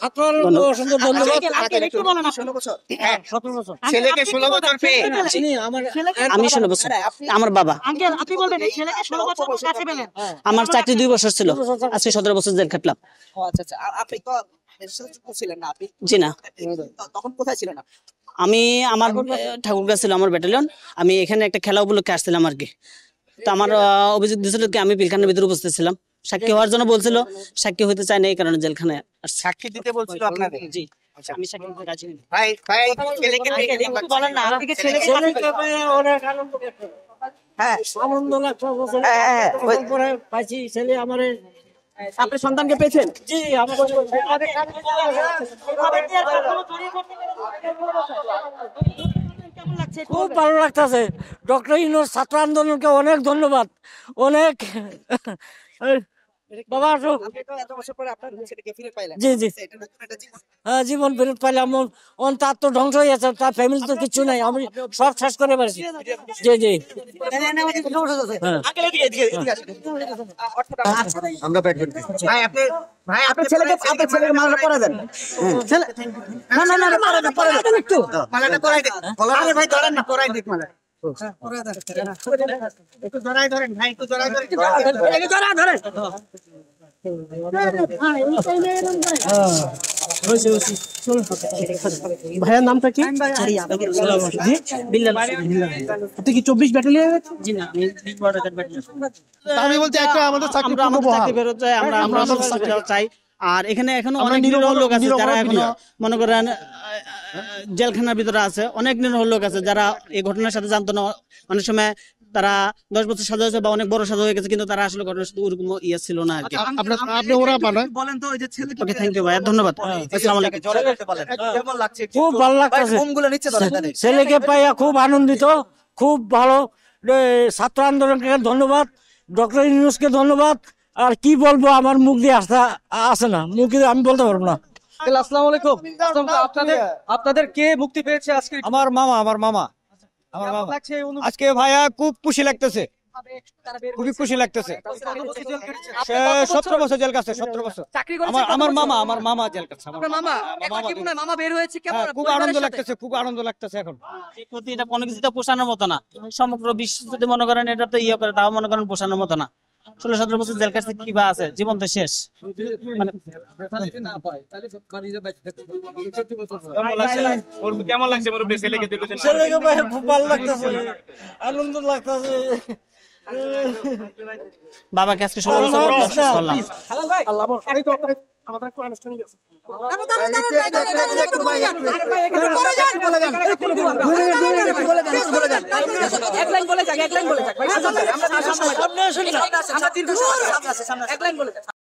অসংখ্য ধন্যবাদ। ছেলেকে 16 বছর পেয়ে আমি 16 বছর, আমার বাবা। আমার চাকরি 2 বছর ছিল, আজকে 17 বছর জেল খাটলাম। আপনি তো ছিলেন না, আপনি জি না, তখন কোথায় ছিলেন? আমি আমার ঠাকুরগাঁ ছিল আমার ব্যাটালিয়ন। আমি এখানে একটা খেলা উপলক্ষে আসছিলাম আর কি। তো আমার অভিযোগ দিয়েছিল কি আমি পিলখানার ভিতরে উপস্থিত ছিলাম, সাক্ষী হওয়ার জন্য বলছিল, সাক্ষী হইতে চাই না, এই কারণে জেলখানায় আসছি। সাক্ষী দিতে বলছিল আপনাদের? জি, আমি সাক্ষী দিতে রাজি নই। ভাই ছেলেকে বলেন না, আপনি ছেলেকে অনেক আনন্দ করতে, হ্যাঁ আনন্দ লাগছে। হ্যাঁ, পাইছি ছেলে আমার। আপনি সন্তানকে পেয়েছেন? জি, আমার খুব ভালো লাগতেছে। ডক্টর ইউনূস ছাত্র আন্দোলনকে অনেক ধন্যবাদ, অনেক। বাবা আসো। এত বছর পরে আপনার ছেলেকে ফিরে পাইলেন। জি জি, হ্যাঁ, জীবন ফেরত পাইলাম। তার তো ধ্বংস হয়ে গেছে, তার ফ্যামিলি তো কিছু নাই, আমি সব শেষ করে পারছি। জি জি, আমরা ভাই আপনার ছেলেকে মালাটা পরাই দেন। পরাই দেন একটু, মালাটা পরাই দেন। আরে ভাই ধরেন না, পরাই দিক মালা। একটু জড়াই ধরেন ভাই, একটু জড়াই ধরেন, ধরেন। ভাইয়ের নামটা কি? আপনি কি 24 ব্যাটালিয়ন? জি না, আমি 20 ব্যাটালিয়ন। আমি বলতে একটা আমাদের চাকরি ফেরত চাই, আমরা চাকরি চাই। আর এখানে এখনো অনেক নিরীহ লোক আছে যারা এখনো মনে করেন জেলখানার ভিতরে আছে। অনেক নিরীহ লোক আছে যারা এই ঘটনার সাথে জানতো না। অনেক সময় তারা 10 বছর সাজা হয়েছে বা অনেক বড় সাজা হয়ে গেছে, কিন্তু তারা আসলে ঘটনার সাথে ওরকম ইয়ে ছিল না আর কি। আপনি ওরা পাঠান। বলেন তো, ওই যে ছেলেকে ওকে, থ্যাংক ইউ ভাই, ধন্যবাদ। আসসালামু আলাইকুম। কেমন লাগছে? খুব ভালো লাগছে, ঘুমগুলো নিচ্ছে ধরেন। ছেলেকে পাইয়া খুব আনন্দিত, খুব ভালো। ছাত্র আন্দোলনকে ধন্যবাদ, ডক্টর ইউনূসকে ধন্যবাদ। আর কি বলবো, আমার মুখ দিয়ে আসে না, মুখ দিয়ে আমি বলতে পারবো না। আসসালামু আলাইকুম। আপনাদের কে মুক্তি পেয়েছে আজকে? আমার মামা আজকে ভাইয়া খুব খুশি লাগতেছে, খুবই খুশি লাগতেছে। 17 বছর জেল কাটছে, 17 বছর। আমার মামা জেল কাটছে। মামা বের হয়েছে, খুব আনন্দ লাগতেছে, খুব আনন্দ লাগতেছে। এখন এটা কোনো কিছুটা পোষানোর মতো না। সমগ্র বিশ্ব যদি মনে করেন এটা তো ইয়ে করে, তাও মনে করেন পোষানোর মতো না। 16-17 বছর জেল কাটছে, কি বা আছে, জীবন তো শেষ। কেমন লাগছে মুরব্বি ছেলেকে দেখেছেন? ছেলেকে পাইয়া খুব ভালো লাগতেছে, আনন্দ লাগতেছে। বাবাকে আজকে 16 বছর করলাম। আমাদের আনুষ্ঠানিক আছে। এক লাইন বলে যাক, এক লাইন বলে যাক।